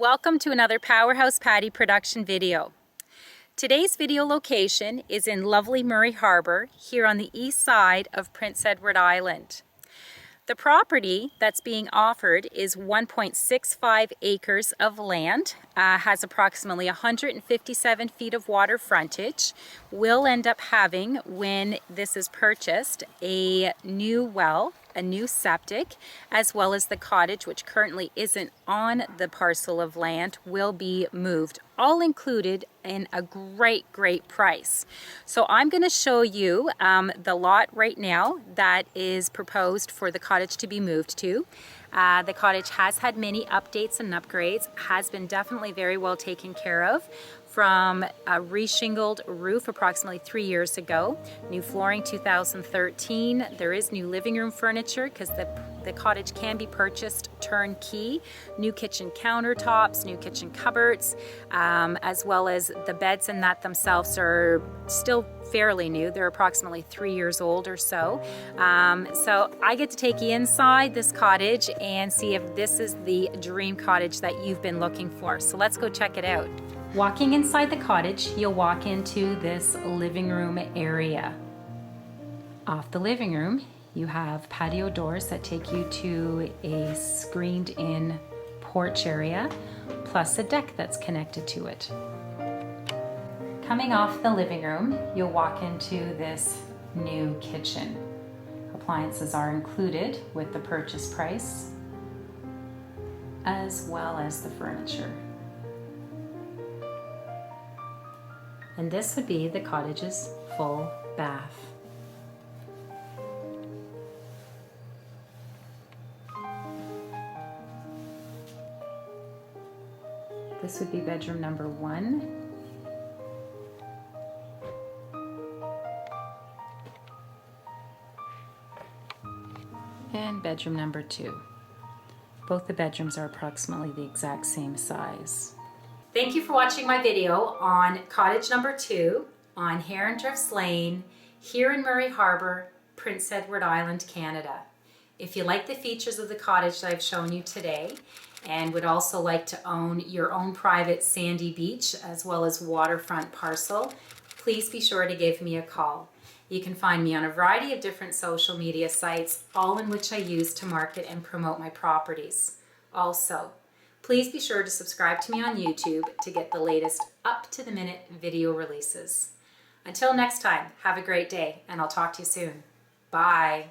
welcome to another Powerhouse Patty production video. Today's video location is in lovely Murray Harbor here on the east side of Prince Edward Island. The property that's being offered is 1.65 acres of land, has approximately 157 feet of water frontage, will end up having, when this is purchased, a new well, a new septic, as well as the cottage, which currently isn't on the parcel of land, will be moved, all included in a great price. So I'm going to show you the lot right now that is proposed for the cottage to be moved to. The cottage has had many updates and upgrades, has been definitely very well taken care of, from a reshingled roof approximately 3 years ago, new flooring 2013. There is new living room furniture because the cottage can be purchased turnkey, new kitchen countertops, new kitchen cupboards, as well as the beds in that themselves are still fairly new. They're approximately 3 years old or so. So I get to take you inside this cottage and see if this is the dream cottage that you've been looking for. So let's go check it out. Walking inside the cottage, you'll walk into this living room area. Off the living room, you have patio doors that take you to a screened-in porch area, plus a deck that's connected to it. Coming off the living room, you'll walk into this new kitchen. Appliances are included with the purchase price, as well as the furniture. And this would be the cottage's full bath. This would be bedroom number 1. And bedroom number 2. Both the bedrooms are approximately the exact same size. Thank you for watching my video on cottage number 2 on Heron Drifts Lane here in Murray Harbor, Prince Edward Island, Canada. If you like the features of the cottage that I've shown you today and would also like to own your own private sandy beach as well as waterfront parcel, please be sure to give me a call. You can find me on a variety of different social media sites, all in which I use to market and promote my properties. Also, please be sure to subscribe to me on YouTube to get the latest up-to-the-minute video releases. Until next time, have a great day, and I'll talk to you soon. Bye.